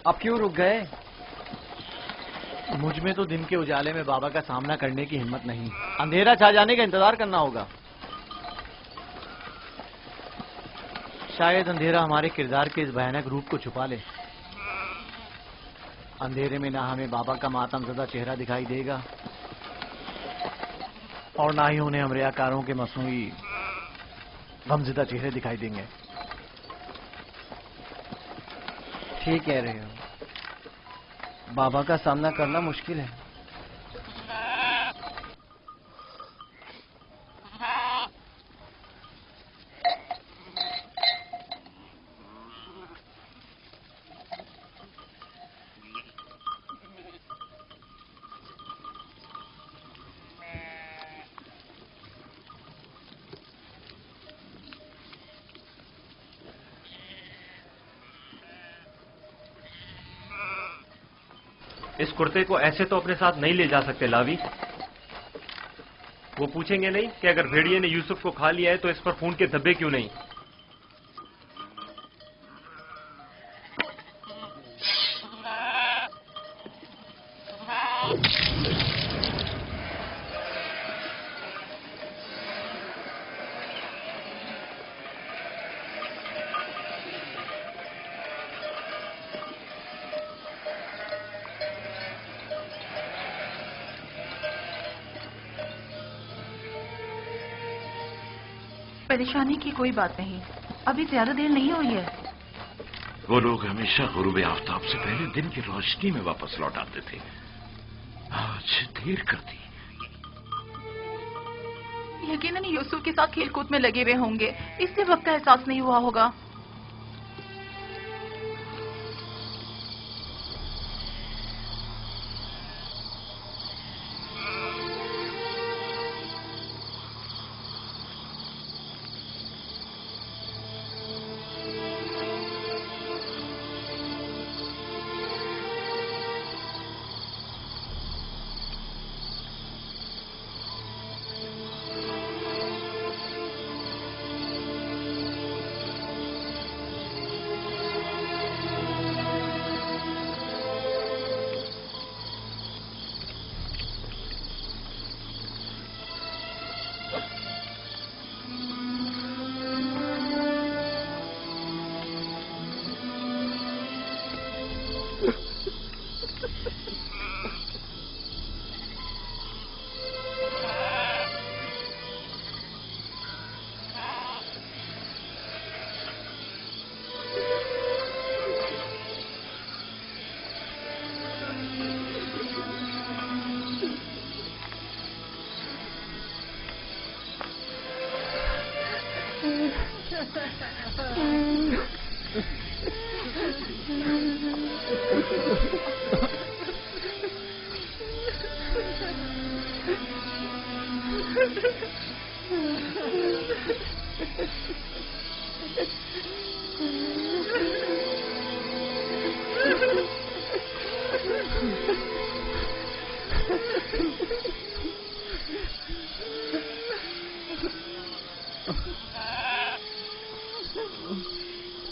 اب کیوں رک گئے؟ مجھ میں تو دن کے اجالے میں بابا کا سامنا کرنے کی ہمت نہیں، اندھیرا چھا جانے کا انتظار کرنا ہوگا۔ شاید اندھیرا ہمارے کردار کے اس بھیانک روپ کو چھپا لے۔ اندھیرے میں نہ ہمیں بابا کا ماتم زدہ چہرہ دکھائی دے گا اور نہ ہی انہیں ہم ریاکاروں کے مصنوعی غمزدہ چہرے دکھائی دیں گے۔ ٹھیک کہہ رہے ہو، بابا کا سامنا کرنا مشکل ہے۔ اس کرتے کو ایسے تو اپنے ساتھ نہیں لے جا سکتے لاوی۔ وہ پوچھیں گے نہیں کہ اگر بھیڑیے نے یوسف کو کھا لیا ہے تو اس پر خون کے دھبے کیوں نہیں؟ پریشانی کی کوئی بات نہیں، ابھی زیادہ دیر نہیں ہوئی ہے۔ وہ لوگ ہمیشہ غروب آفتاب سے پہلے دن کی روشنی میں واپس لوٹ آتے تھے، آج دیر کر دی۔ یقیناً یوسف کے ساتھ کھیل کود میں لگے ہوئے ہوں گے، اس لیے وقت کا احساس نہیں ہوا ہوگا۔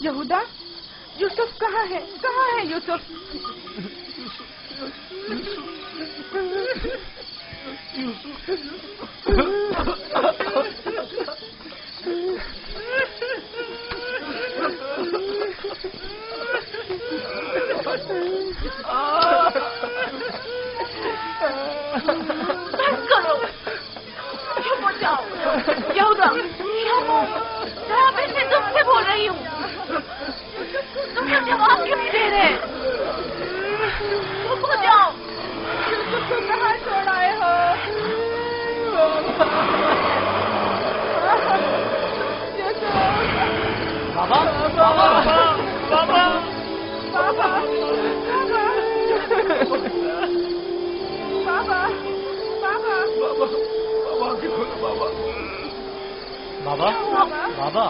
یہودا، یوسف کہاں ہے؟ کہاں ہے یوسف؟ یہودا، میں تم سے بول رہی ہوں، تم کیا جواب کیوں نہیں دے رہے؟ رکو جاؤ، یوسف کو کہاں چھوڑ آئے ہو؟ بابا بابا بابا بابا بابا بابا بابا،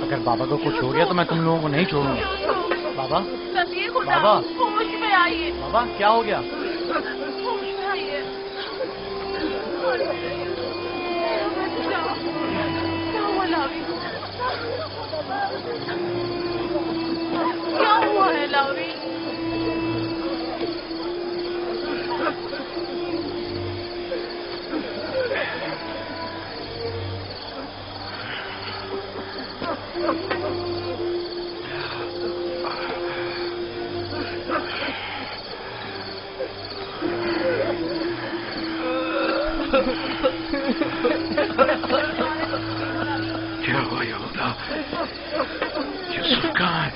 اگر بابا کو کچھ ہو گیا تو میں تم لوگوں کو نہیں چھوڑوں گا۔ بابا بابا ہوش میں آئیے، بابا کیا ہو گیا؟ ہوش میں آئیے۔ کیا ہوا لاوی؟ کیا کیا ہوا یہودا؟ یوسف کہاں ہے؟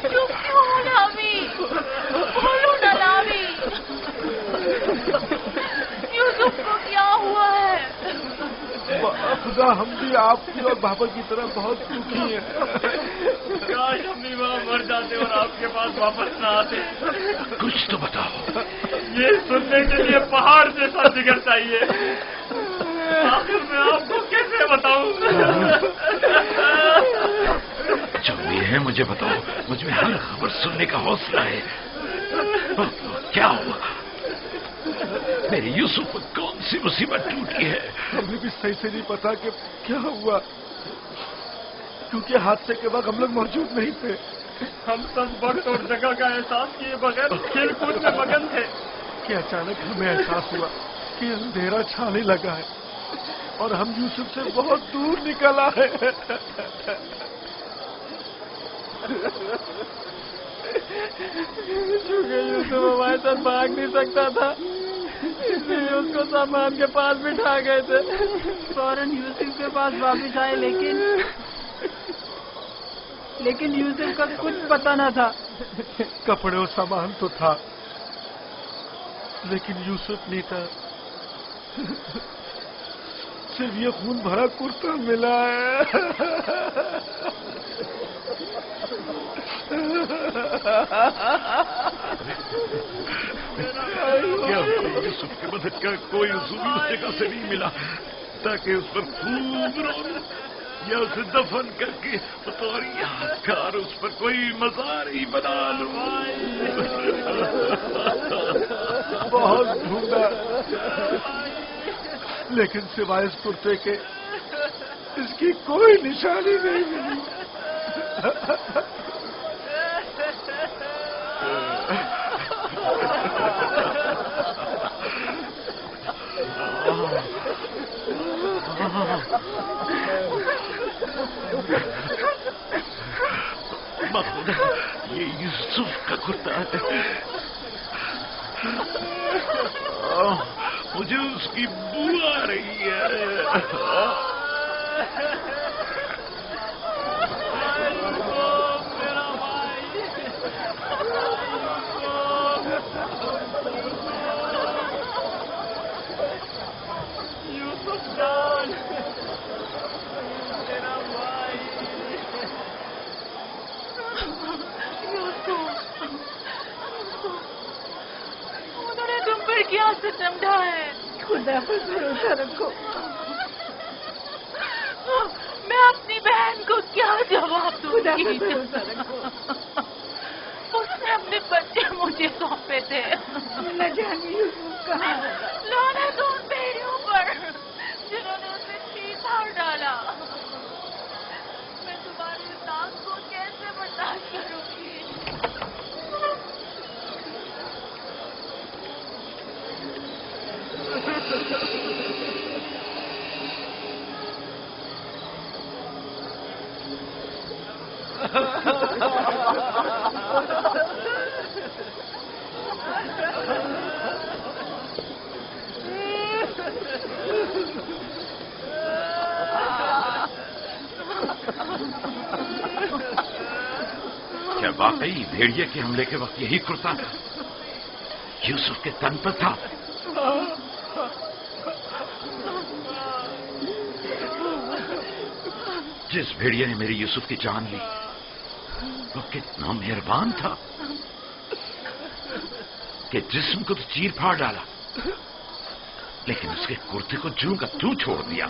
چپ کیوں ہو لاوی؟ بولو نا لاوی، یوسف کو کیا ہوا ہے؟ خدا ہم بھی آپ کی اور بابا کی طرح بہت دکھی ہیں. کاش ہم بھی وہاں مر جاتے اور آپ کے پاس واپس نہ آتے. کچھ تو بتاؤ. یہ سننے کے لیے پہاڑ جیسا جگر چاہیے. آخر میں آپ کو کیسے بتاؤں؟ جو بھی ہے مجھے بتاؤ. مجھ میں ہر خبر سننے کا حوصلہ ہے. کیا ہوا؟ میرے یوسف کو کون سی مصیبت ٹوٹی ہے؟ ہمیں بھی صحیح سے نہیں پتا کہ کیا ہوا، کیونکہ حادثے کے وقت ہم لوگ موجود نہیں تھے. ہم سب وقت اور جگہ کا احساس کیے بغیر کھیل کود میں مگن تھے کہ اچانک ہمیں احساس ہوا کہ اندھیرا چھانے لگا ہے اور ہم یوسف سے بہت دور نکل آئے. چونکہ یوسف ہمارے ساتھ بھاگ نہیں سکتا تھا، اس لیے اس کو سامان کے پاس بٹھا گئے تھے. فوراً یوسف کے پاس واپس آئے، لیکن یوسف کا کچھ پتہ نہ تھا. کپڑے اور سامان تو تھا لیکن یوسف نہیں تھا. صرف یہ خون بھرا کرتا ملا ہے. کیا یوسف کے مدد کا کوئی عضو اس جگہ سے نہیں ملا تاکہ اس پر خوب رو یا اسے دفن کر کے بطور یادگار اس پر کوئی مزار ہی بنا لوں. بہت ڈھونڈا لیکن سوائے اس کرتے کے اس کی کوئی نشانی نہیں ملی. خدا، یہ یوسف کا کرتا ہے. مجھے اس کی بو آ رہی ہے. انہوں نے تم پر کیا ستم ڈھا ہے؟ خدا پر بھروسہ رکھو. میں اپنی بہن کو کیا جواب دوں خدا پر گی؟ بھروسہ رکھو. اس نے اپنے بچے مجھے سونپے تھے. نہ جانے یوسف کہاں ہوگا. لعنت ان بھیڑیوں پر جنہوں نے اسے چیر پھاڑ ڈالا. میں تمہاری اس آگ کو کیسے برداشت کروں گی؟ کیا واقعی بھیڑیے کے حملے کے وقت یہی کرتا یوسف کے تن پر تھا؟ جس بھیڑیے نے میری یوسف کی جان لی وہ کتنا مہربان تھا کہ جسم کو تو چیر پھاڑ ڈالا لیکن اس کے کرتے کو جوں کا توں چھوڑ دیا.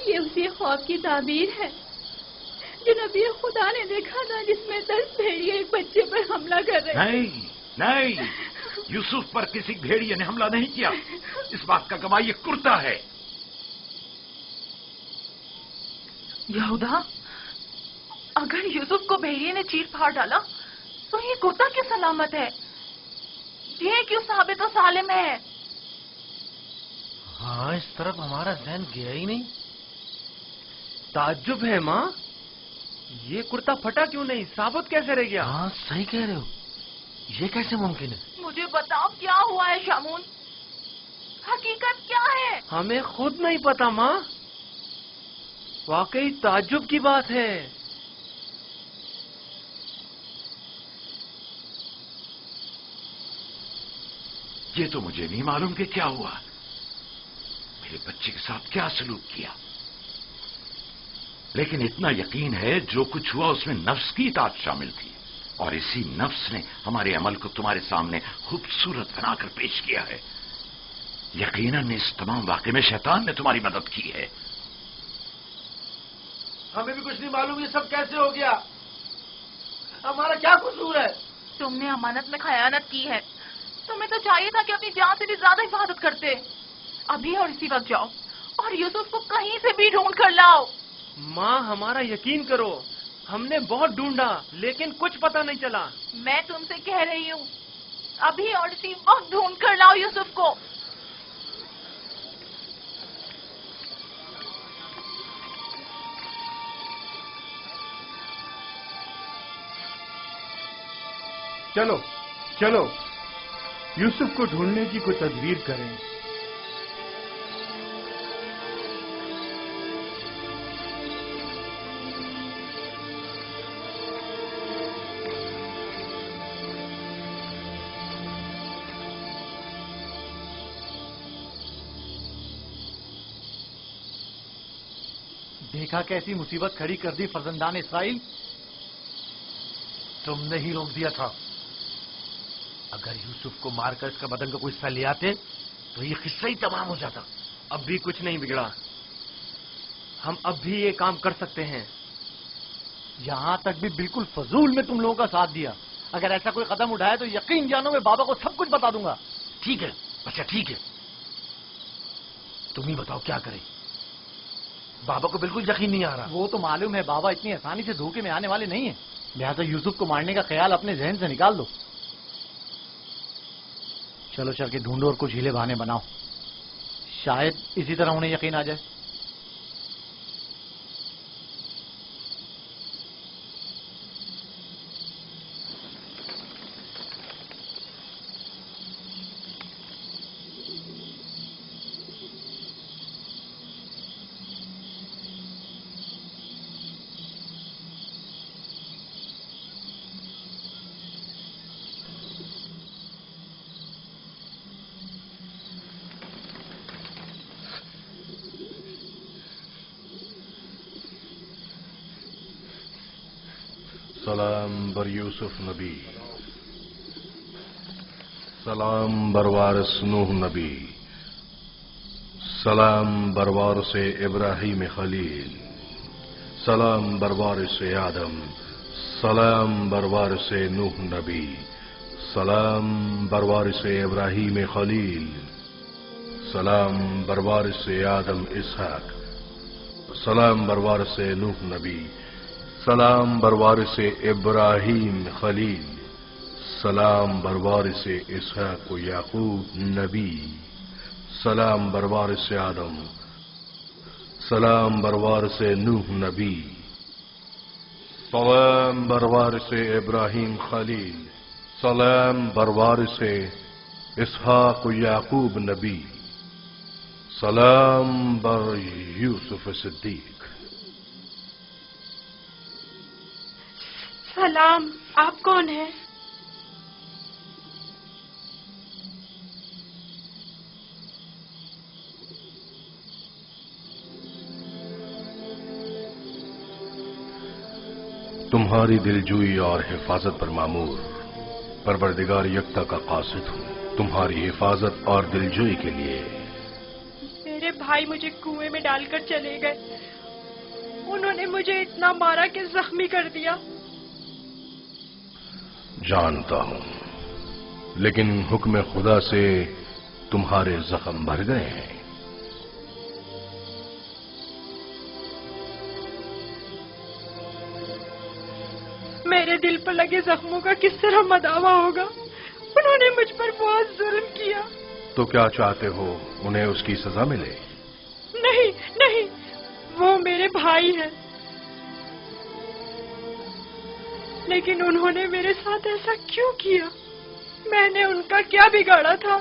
یہ اسی خواب کی تعبیر ہے جو نبی خدا نے دیکھا تھا جس میں 10 بھیڑیے ایک بچے پر حملہ کر رہے. نہیں یوسف پر کسی بھیڑیے نے حملہ نہیں کیا. اس بات کا گواہ یہ کرتا ہے. یہودا، اگر یوسف کو بھیڑیے نے چیر پھاڑ ڈالا تو یہ کرتا کیوں سلامت ہے؟ یہ کیوں ثابت و سالم ہے؟ ہاں، اس طرف ہمارا ذہن گیا ہی نہیں. ताज्जुब है माँ, ये कुर्ता फटा क्यों नहीं, साबुत कैसे रह गया? हाँ सही कह रहे हो, ये कैसे मुमकिन है? मुझे बताओ क्या हुआ है शामून, हकीकत क्या है? हमें खुद नहीं पता माँ, वाकई ताज्जुब की बात है। ये तो मुझे नहीं मालूम कि क्या हुआ, मेरे बच्चे के साथ क्या सलूक किया, लेकिन इतना यकीन है जो कुछ हुआ उसमें नफ्स की इताअत शामिल थी, और इसी नफ्स ने हमारे अमल को तुम्हारे सामने खूबसूरत बनाकर पेश किया है। यकीनन इस तमाम वाक़े में शैतान ने तुम्हारी मदद की है। हमें भी कुछ नहीं मालूम ये सब कैसे हो गया, हमारा क्या कसूर है? तुमने अमानत में खयानत की है, तुम्हें तो चाहिए था कि अपनी जान से भी ज्यादा हिफाजत करते। अभी और इसी वक्त जाओ और यूसुफ को कहीं से भी ढूंढ कर लाओ। माँ हमारा यकीन करो, हमने बहुत ढूंढा लेकिन कुछ पता नहीं चला। मैं तुमसे कह रही हूँ, अभी और इसी वक्त ढूंढ कर लाओ यूसुफ को। चलो चलो यूसुफ को ढूंढने की कोई तदबीर करें। देखा कैसी मुसीबत खड़ी कर दी फर्जंदान इसराइल, तुमने ही रोक दिया था। अगर यूसुफ को मारकर इसका बदन का कोई हिस्सा ले आते तो ये किस्सा ही तमाम हो जाता। अब भी कुछ नहीं बिगड़ा, हम अब भी ये काम कर सकते हैं। यहां तक भी बिल्कुल फजूल में तुम लोगों का साथ दिया। अगर ऐसा कोई कदम उठाए तो यकीन जानो मैं बाबा को सब कुछ बता दूंगा। ठीक है, अच्छा ठीक है, तुम ही बताओ क्या करें, बाबा को बिल्कुल यकीन नहीं आ रहा। वो तो मालूम है बाबा इतनी आसानी से धोखे में आने वाले नहीं है, लिहाजा यूसुफ को मारने का ख्याल अपने जहन से निकाल दो। चलो चल के ढूंढो और कुछ हीले बहाने बनाओ, शायद इसी तरह उन्हें यकीन आ जाए। सलाम बर यूसुफ नबी, सलाम बर वारिस नूह नबी, सलाम बर वारिस इब्राहीम खलील, सलाम बर वारिस आदम, सलाम बर वारिस नूह नबी, सलाम बर वारिस इब्राहीम खलील, सलाम बर वारिस आदम इसहाक, सलाम बर वारिस नूह नबी, सलाम बर वारिस इब्राहीम खलील, सलाम बर वारिस इसहाक याकूब नबी, सलाम बर वारिस आदम, सलाम बर वारिस नूह नबी, सलाम बर वारिस इब्राहीम खलील, सलाम बर वारिस इसहाक याकूब नबी, सलाम बर यूसुफ सिद्दीक। सलाम, आप कौन हैं? तुम्हारी दिलजोई और हिफाजत पर मामूर परवरदिगार यक्ता का कासिद हूँ। तुम्हारी हिफाजत और दिलजोई के लिए मेरे भाई मुझे कुएं में डालकर चले गए, उन्होंने मुझे इतना मारा कि जख्मी कर दिया। जानता हूं, लेकिन हुक्म खुदा से तुम्हारे जख्म भर गए हैं। मेरे दिल पर लगे जख्मों का किस तरह मदावा होगा, उन्होंने मुझ पर बहुत जुल्म किया। तो क्या चाहते हो, उन्हें उसकी सजा मिले? नहीं नहीं, वो میرے بھائی ہیں، لیکن انہوں نے میرے ساتھ ایسا کیوں کیا؟ میں نے ان کا کیا بگاڑا تھا؟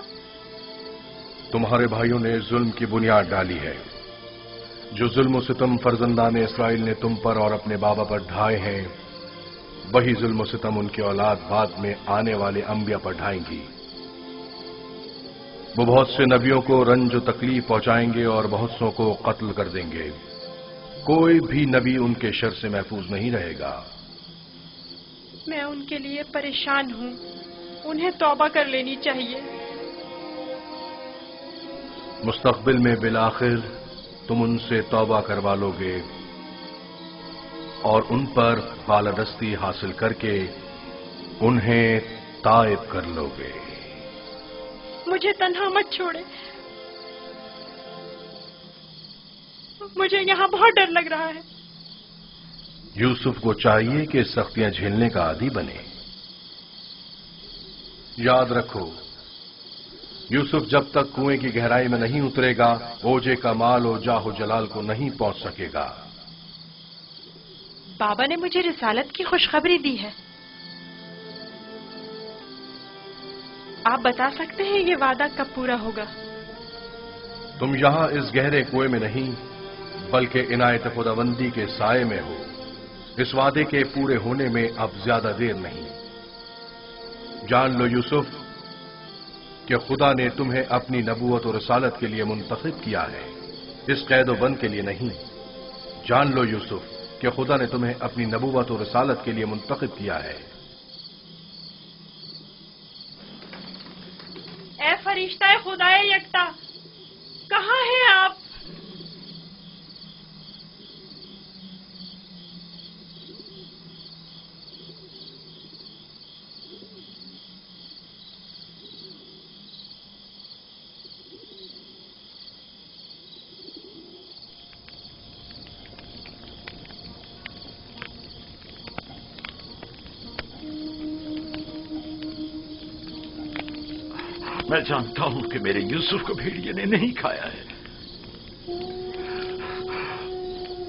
تمہارے بھائیوں نے ظلم کی بنیاد ڈالی ہے۔ جو ظلم و ستم فرزندان اسرائیل نے تم پر اور اپنے بابا پر ڈھائے ہیں، وہی ظلم و ستم ان کی اولاد بعد میں آنے والے انبیاء پر ڈھائیں گی۔ وہ بہت سے نبیوں کو رنج و تکلیف پہنچائیں گے اور بہت سوں کو قتل کر دیں گے۔ کوئی بھی نبی ان کے شر سے محفوظ نہیں رہے گا۔ میں ان کے لیے پریشان ہوں، انہیں توبہ کر لینی چاہیے۔ مستقبل میں بالآخر تم ان سے توبہ کروا لو گے اور ان پر بالادستی حاصل کر کے انہیں تائب کر لو گے۔ مجھے تنہا مت چھوڑے، مجھے یہاں بہت ڈر لگ رہا ہے۔ یوسف کو چاہیے کہ سختیاں جھیلنے کا عادی بنے۔ یاد رکھو، یوسف جب تک کنویں کی گہرائی میں نہیں اترے گا، اوجے کا مال و جاہ و جلال کو نہیں پہنچ سکے گا۔ بابا نے مجھے رسالت کی خوشخبری دی ہے۔ آپ بتا سکتے ہیں یہ وعدہ کب پورا ہوگا؟ تم یہاں اس گہرے کنویں میں نہیں بلکہ عنایت خداوندی کے سائے میں ہو۔ اس وعدے کے پورے ہونے میں اب زیادہ دیر نہیں۔ جان لو یوسف کہ خدا نے تمہیں اپنی نبوت و رسالت کے لیے منتخب کیا ہے، اس قید و بند کے لیے نہیں۔ جان لو یوسف کہ خدا نے تمہیں اپنی نبوت و رسالت کے لیے منتخب کیا ہے۔ اے فرشتہ خدائے یکتا، کہاں ہیں آپ؟ میں جانتا ہوں کہ میرے یوسف کو بھیڑیے نے نہیں کھایا ہے،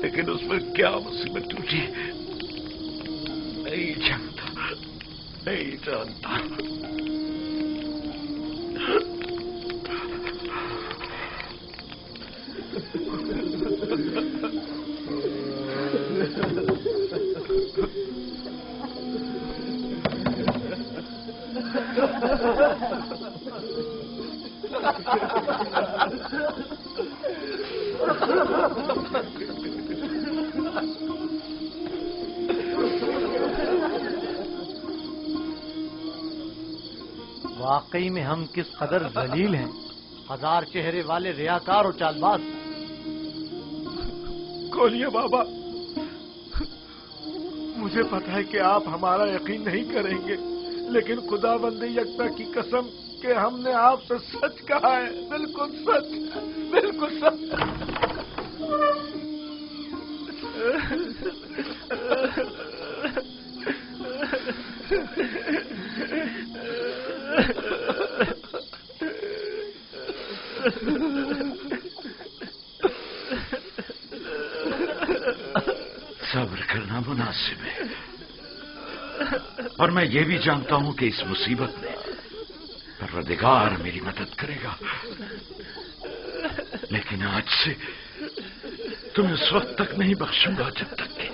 لیکن اس پر کیا مصیبت ٹوٹی نہیں جانتا۔ واقعی میں ہم کس قدر ذلیل ہیں، ہزار چہرے والے ریاکار اور چال باز۔ کھولیے بابا، مجھے پتا ہے کہ آپ ہمارا یقین نہیں کریں گے، لیکن خداوند یکتا کی قسم کہ ہم نے آپ سے سچ کہا ہے، بالکل سچ، بالکل سچ۔ صبر کرنا مناسب ہے، اور میں یہ بھی جانتا ہوں کہ اس مصیبت میں پروردگار میری مدد کرے گا، لیکن آج سے تمہیں اس وقت تک نہیں بخشوں گا جب تک کہ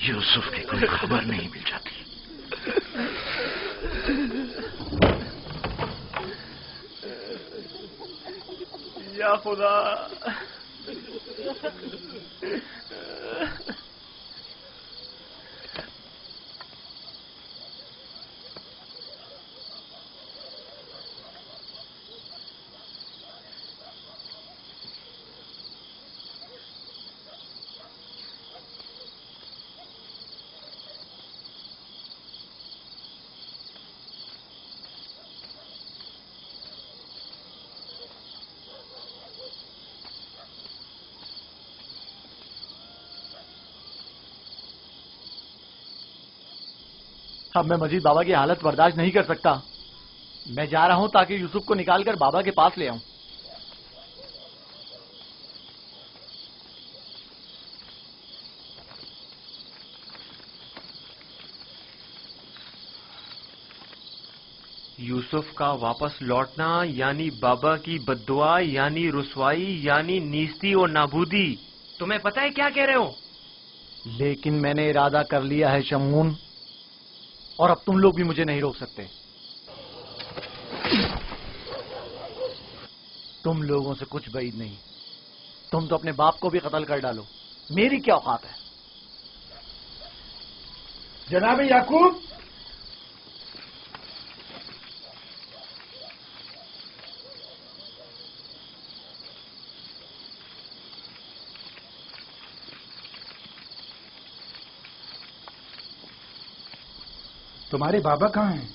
یوسف کی کوئی خبر نہیں مل جاتی۔ یا خدا، اب میں مزید بابا کی حالت برداشت نہیں کر سکتا۔ میں جا رہا ہوں تاکہ یوسف کو نکال کر بابا کے پاس لے آؤں۔ यूसुफ का वापस लौटना यानी बाबा की बद्दुआ यानी रुसवाई यानी नीस्ती और नाबूदी। तुम्हें पता है क्या कह रहे हो? लेकिन मैंने इरादा कर लिया है शमून, और अब तुम लोग भी मुझे नहीं रोक सकते। तुम लोगों से कुछ बैद नहीं। तुम तो अपने बाप को भी कत्ल कर डालो, मेरी क्या औकात है? जनाब याकूब, तुम्हारे बाबा कहाँ हैं?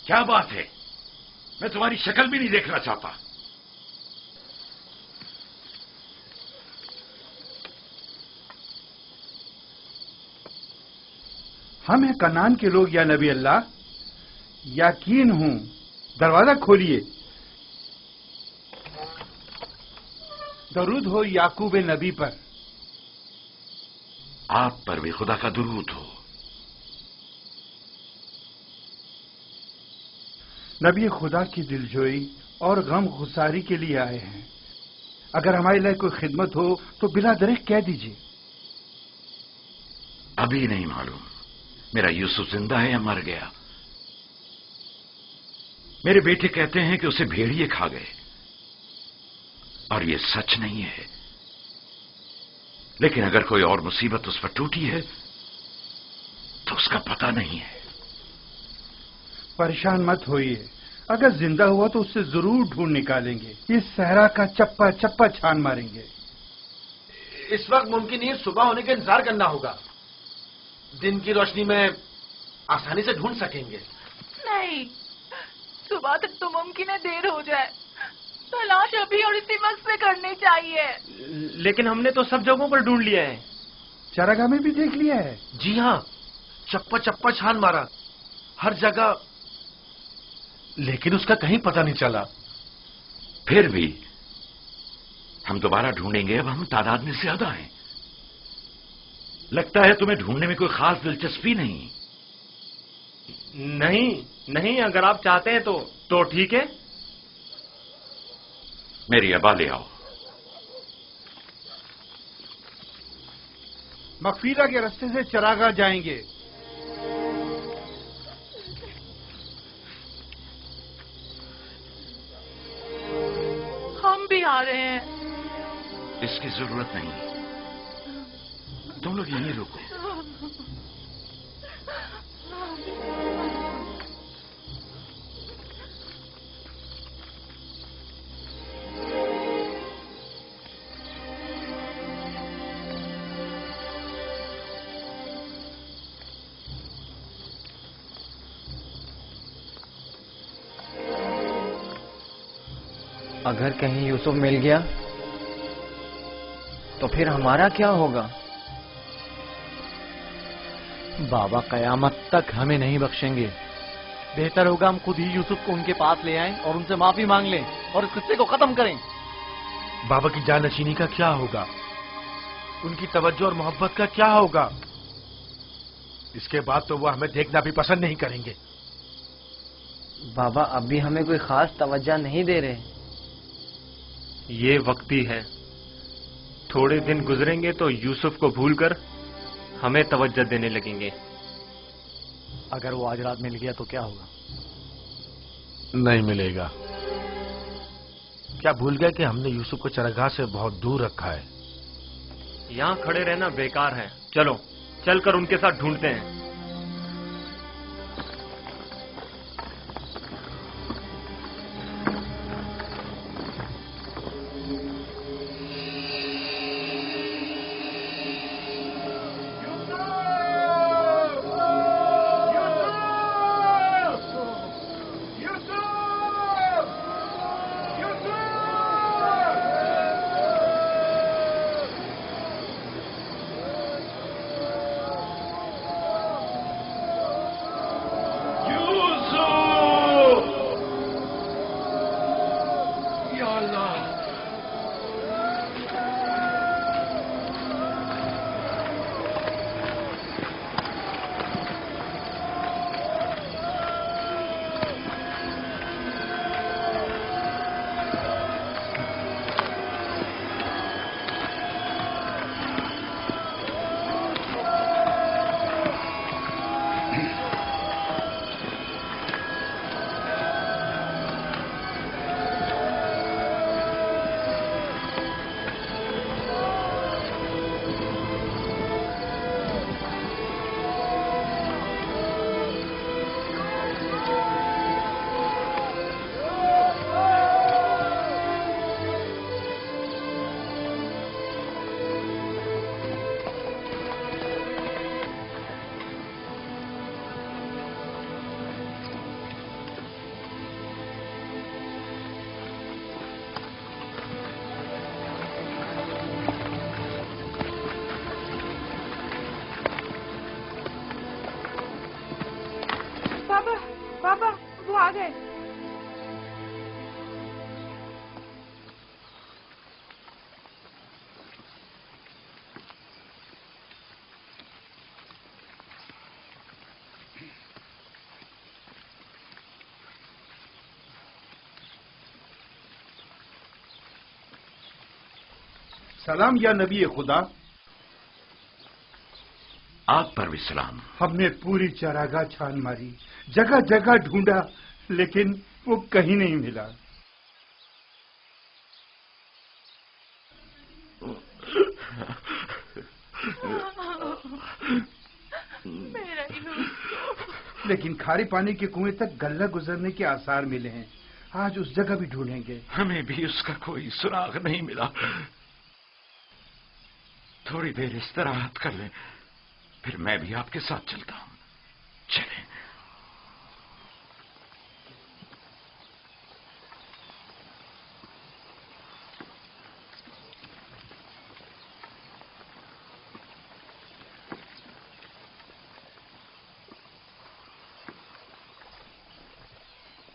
क्या बात है? मैं तुम्हारी शक्ल भी नहीं देखना चाहता। हम हैं कनान के लोग या नबी अल्लाह? यकीन हूं, दरवाजा खोलिए। दरूद हो याकूब नबी पर। आप पर भी खुदा का दुरूद हो। नबी खुदा की दिलजोई और गम गुसारी के लिए आए हैं। अगर हमारे लिए कोई खिदमत हो तो बिला दरेक कह दीजिए। अभी नहीं मालूम मेरा यूसुफ जिंदा है या मर गया। मेरे बेटे कहते हैं कि उसे भेड़िए खा गए, और ये सच नहीं है। लेकिन अगर कोई और मुसीबत उस पर टूटी है तो उसका पता नहीं है। परेशान मत होइए, अगर जिंदा हुआ तो उससे जरूर ढूंढ निकालेंगे। इस सहरा का चप्पा चप्पा छान मारेंगे। इस वक्त मुमकिन नहीं, सुबह होने का इंतजार करना होगा। दिन की रोशनी में आसानी से ढूंढ सकेंगे। नहीं, सुबह तक तो मुमकिन है देर हो जाए। तलाश अभी और इसी वक्त से करनी चाहिए। लेकिन हमने तो सब जगहों पर ढूंढ लिया है। चरागाह में भी देख लिया है। जी हाँ, चप्पा चप्पा छान मारा हर जगह, लेकिन उसका कहीं पता नहीं चला। फिर भी हम दोबारा ढूंढेंगे। अब हम तादाद में ज्यादा हैं। लगता है तुम्हें ढूंढने में कोई खास दिलचस्पी नहीं। नहीं, अगर आप चाहते हैं तो ठीक है। मेरी अबा ले आओ। मगफीरा के रास्ते से चरागाह जाएंगे। हम भी आ रहे हैं। इसकी जरूरत नहीं, तुम लोग यहीं रुको। अगर कहीं यूसुफ मिल गया तो फिर हमारा क्या होगा? बाबा कयामत तक हमें नहीं बख्शेंगे। बेहतर होगा हम खुद ही यूसुफ को उनके पास ले आएं और उनसे माफी मांग लें और इस किस्से को खत्म करें। बाबा की जानशीनी का क्या होगा? उनकी तवज्जो और मोहब्बत का क्या होगा? इसके बाद तो वो हमें देखना भी पसंद नहीं करेंगे। बाबा अभी हमें कोई खास तवज्जो नहीं दे रहे। ये वक्ती है, थोड़े दिन गुजरेंगे तो यूसुफ को भूलकर हमें तवज्जो देने लगेंगे। अगर वो आज रात मिल गया तो क्या होगा? नहीं मिलेगा। क्या भूल गया कि हमने यूसुफ को चरागाह से बहुत दूर रखा है? यहाँ खड़े रहना बेकार है। चलो चलकर उनके साथ ढूंढते हैं। पापा वो आ गए। सलाम या नबी खुदा। आप पर भी सलाम। हमने पूरी चरागाह छान मारी, जगह जगह ढूंढा, लेकिन वो कहीं नहीं मिला। लेकिन खारे पानी के कुएं तक गल्ला गुजरने के आसार मिले हैं। आज उस जगह भी ढूंढेंगे। हमें भी उसका कोई सुराग नहीं मिला। थोड़ी देर इस्तराहत कर लें, फिर मैं भी आपके साथ चलता हूं। चलें।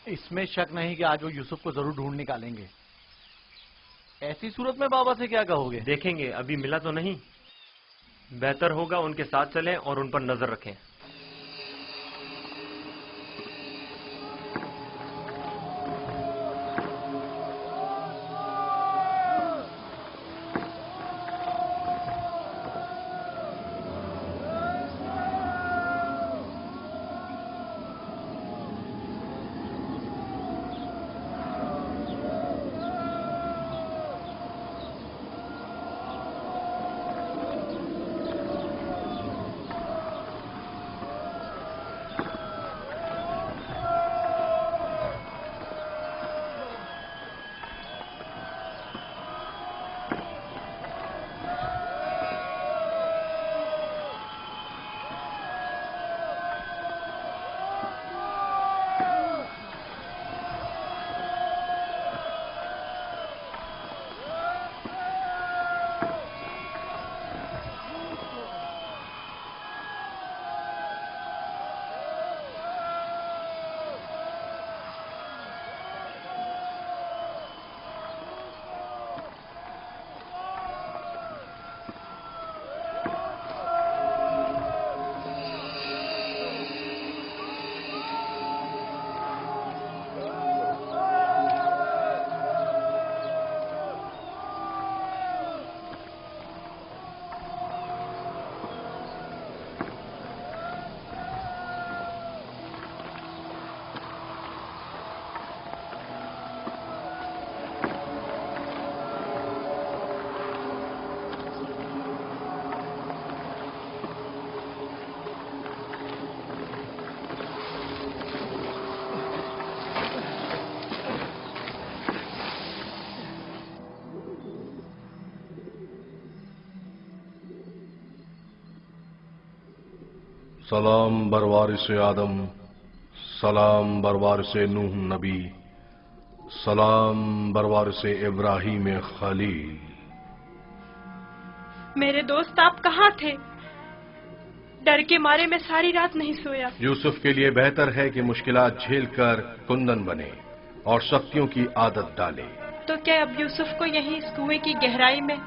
इसमें शक नहीं कि आज वो यूसुफ को जरूर ढूंढ निकालेंगे। ऐसी सूरत में बाबा से क्या कहोगे? देखेंगे, अभी मिला तो नहीं। बेहतर होगा उनके साथ चलें और उन पर नजर रखें। सलाम बरवारिस आदम, सलाम बरवारिस नूह नबी, सलाम बरवारिस इब्राहिम खलील। मेरे दोस्त आप कहाँ थे? डर के मारे मैं सारी रात नहीं सोया। यूसुफ के लिए बेहतर है कि मुश्किलात झेलकर कुंदन बने और सख्तियों की आदत डाले। तो क्या अब यूसुफ को यहीं इस कुएं की गहराई में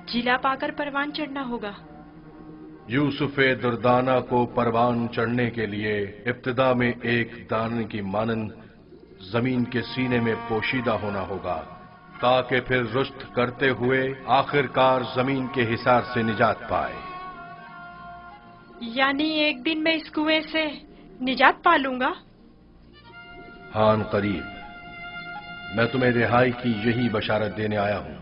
जिला पाकर परवान चढ़ना होगा? यूसुफ दुर्दाना को परवान चढ़ने के लिए इब्तिदा में एक दाने की मानंद जमीन के सीने में पोशीदा होना होगा, ताकि फिर रुश्त करते हुए आखिरकार जमीन के हिसार से निजात पाए। यानी एक दिन मैं इस कुएं से निजात पा लूंगा? हान करीब। मैं तुम्हें रिहाई की यही बशारत देने आया हूं।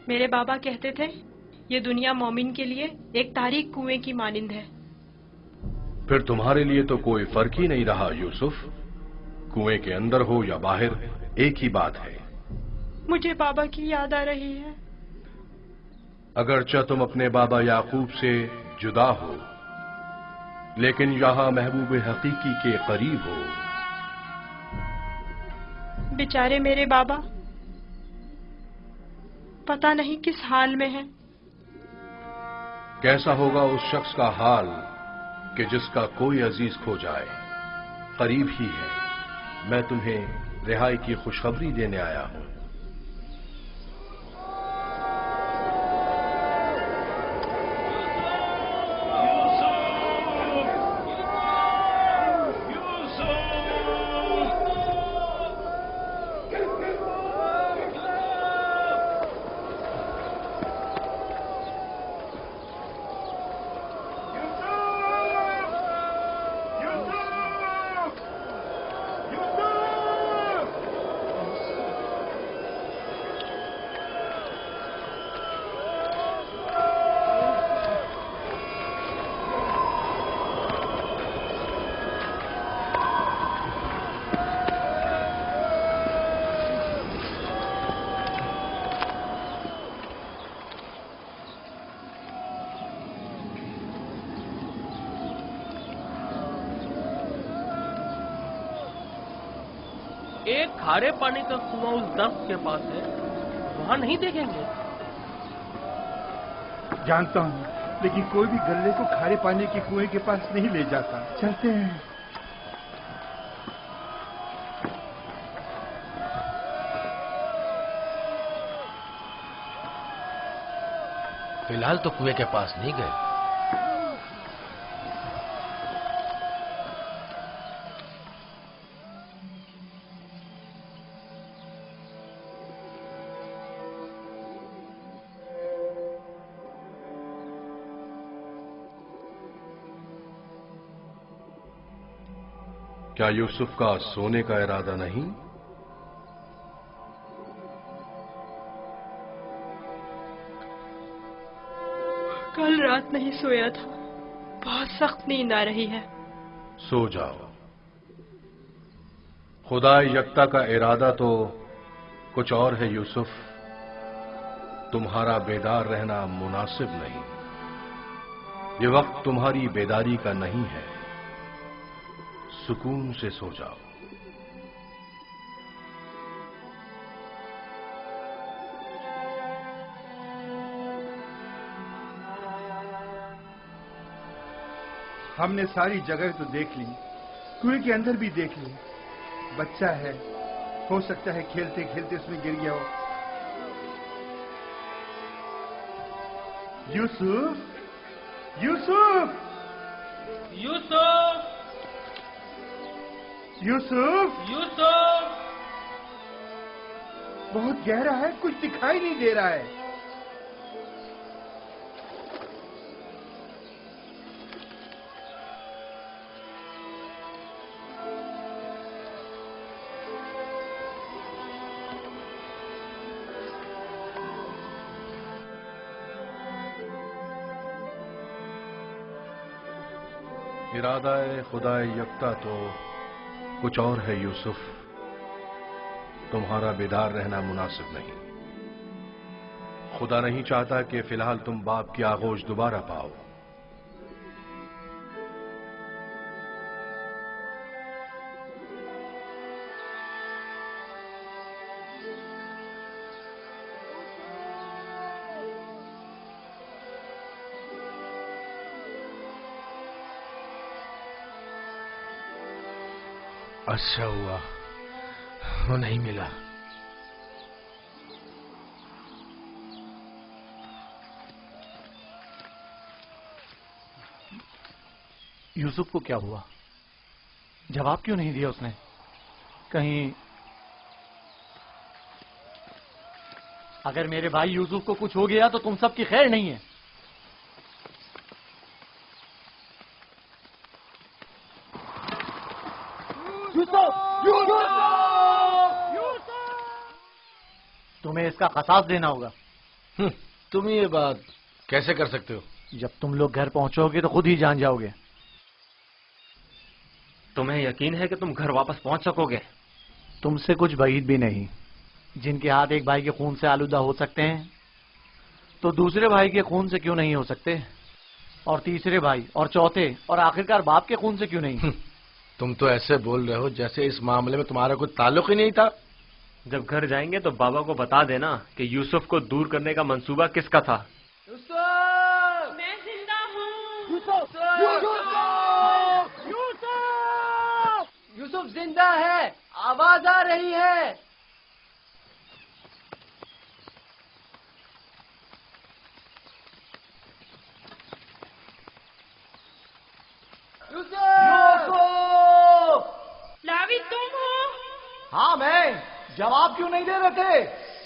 मेरे बाबा कहते थे ये दुनिया मोमिन के लिए एक तारीक कुएं की मानिंद है। फिर तुम्हारे लिए तो कोई फर्क ही नहीं रहा यूसुफ। कुएं के अंदर हो या बाहर, एक ही बात है। मुझे बाबा की याद आ रही है। अगरचे तुम अपने बाबा याकूब से जुदा हो, लेकिन यहां महबूब हकीकी के करीब हो। बेचारे मेरे बाबा पता नहीं किस हाल में हैं। कैसा होगा उस शख्स का हाल कि जिसका कोई अजीज खो जाए। करीब ही है, मैं तुम्हें रिहाई की खुशखबरी देने आया हूं। एक खारे पानी का कुआं उस दर्ख्त के पास है, वहां नहीं देखेंगे? जानता हूँ, लेकिन कोई भी गल्ले को खारे पानी के कुएं के पास नहीं ले जाता। चलते हैं। फिलहाल तो कुएं के पास नहीं गए। क्या यूसुफ का सोने का इरादा नहीं? कल रात नहीं सोया था, बहुत सख्त नींद आ रही है। सो जाओ। खुदा यकता का इरादा तो कुछ और है यूसुफ। तुम्हारा बेदार रहना मुनासिब नहीं। ये वक्त तुम्हारी बेदारी का नहीं है। सुकून से सो जाओ। हमने सारी जगह तो देख ली, कुएं के अंदर भी देख ली। बच्चा है, हो सकता है खेलते खेलते उसमें गिर गया हो। यूसुफ, यूसुफ, यूसुफ, यूसुफ, यूसुफ! बहुत गहरा है, कुछ दिखाई नहीं दे रहा है। इरादा खुदा यकता तो कुछ और है यूसुफ। तुम्हारा बेदार रहना मुनासिब नहीं। खुदा नहीं चाहता कि फिलहाल तुम बाप की आगोश दोबारा पाओ। अच्छा हुआ वो नहीं मिला। यूसुफ को क्या हुआ? जवाब क्यों नहीं दिया उसने? कहीं अगर मेरे भाई यूसुफ को कुछ हो गया तो तुम सबकी खैर नहीं है। तुम्हें इसका कसास देना होगा। तुम ये बात कैसे कर सकते हो? जब तुम लोग घर पहुंचोगे तो खुद ही जान जाओगे। तुम्हें यकीन है कि तुम घर वापस पहुंच सकोगे? तुमसे कुछ بعید भी नहीं। जिनके हाथ एक भाई के खून से आलूदा हो सकते हैं तो दूसरे भाई के खून से क्यों नहीं हो सकते? और तीसरे भाई और चौथे और आखिरकार बाप के खून से क्यों नहीं? तुम तो ऐसे बोल रहे हो जैसे इस मामले में तुम्हारा कोई ताल्लुक ही नहीं था। जब घर जाएंगे तो बाबा को बता देना कि यूसुफ को दूर करने का मंसूबा किसका था। मैं زندہ ہے، آواز آ رہی ہے۔ لاوی تم ہو؟ ہاں میں، جواب کیوں نہیں دے رہے تھے؟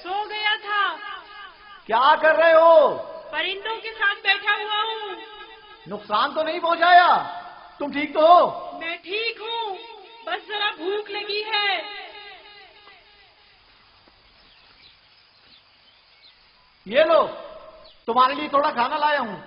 سو گیا تھا۔ کیا کر رہے ہو؟ پرندوں کے ساتھ بیٹھا ہوا ہوں۔ نقصان تو نہیں پہنچایا؟ تم ٹھیک تو ہو؟ میں ٹھیک ہوں، بس ذرا بھوک لگی ہے۔ یہ لو، تمہارے لیے تھوڑا کھانا لایا ہوں۔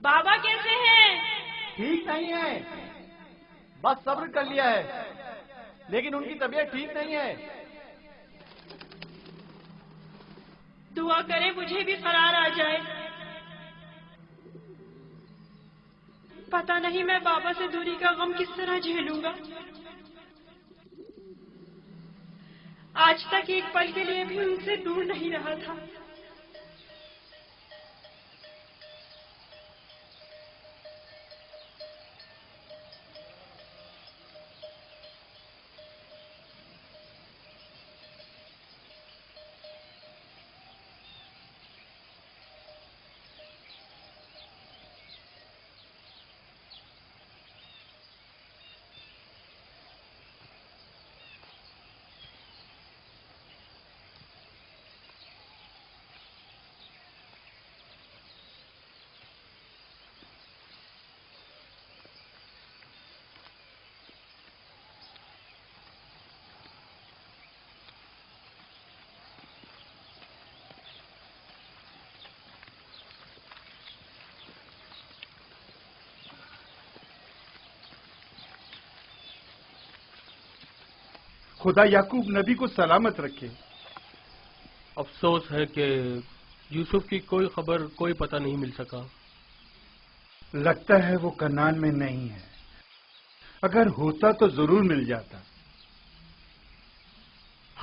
بابا کیسے ہیں؟ ٹھیک نہیں ہے، بس صبر کر لیا ہے، لیکن ان کی طبیعت ٹھیک نہیں ہے۔ دعا کرے مجھے بھی قرار آ جائے۔ پتہ نہیں میں بابا سے دوری کا غم کس طرح جھیلوں گا۔ آج تک ایک پل کے لیے بھی ان سے دور نہیں رہا تھا۔ خدا یعقوب نبی کو سلامت رکھے۔ افسوس ہے کہ یوسف کی کوئی خبر، کوئی پتہ نہیں مل سکا۔ لگتا ہے وہ کنعان میں نہیں ہے، اگر ہوتا تو ضرور مل جاتا۔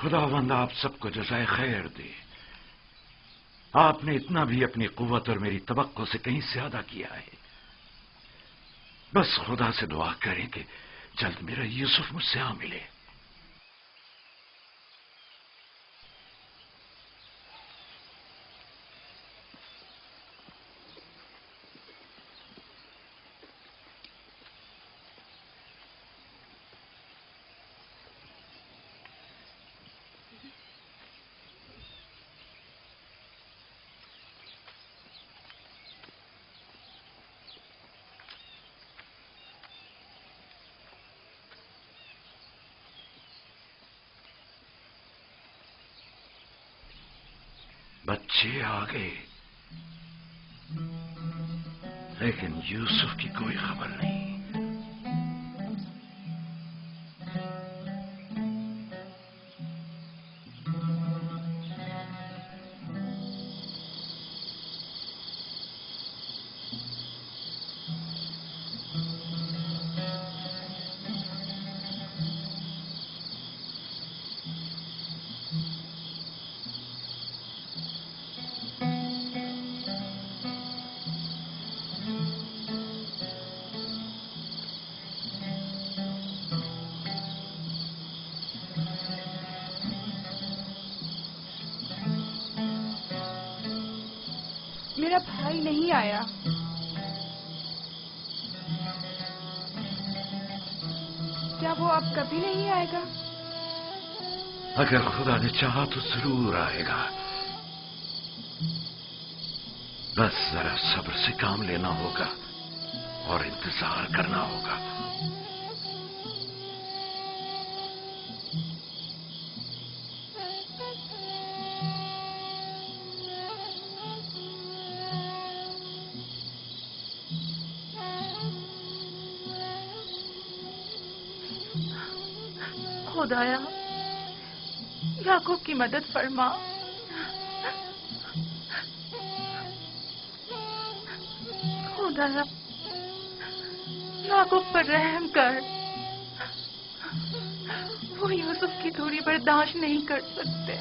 خداوند آپ سب کو جزائے خیر دے۔ آپ نے اتنا بھی اپنی قوت اور میری توقع سے کہیں زیادہ کیا ہے۔ بس خدا سے دعا کریں کہ جلد میرا یوسف مجھ سے آ ملے۔ بچے آ گئے، لیکن یوسف کی کوئی خبر نہیں۔ میرا بھائی نہیں آیا۔ کیا وہ اب کبھی نہیں آئے گا؟ اگر خدا نے چاہا تو ضرور آئے گا، بس ذرا صبر سے کام لینا ہوگا اور انتظار کرنا ہوگا۔ خدایا یعقوب کی مدد فرما۔ خدایا یعقوب پر رحم کر، وہ یوسف کی دوری برداشت نہیں کر سکتے۔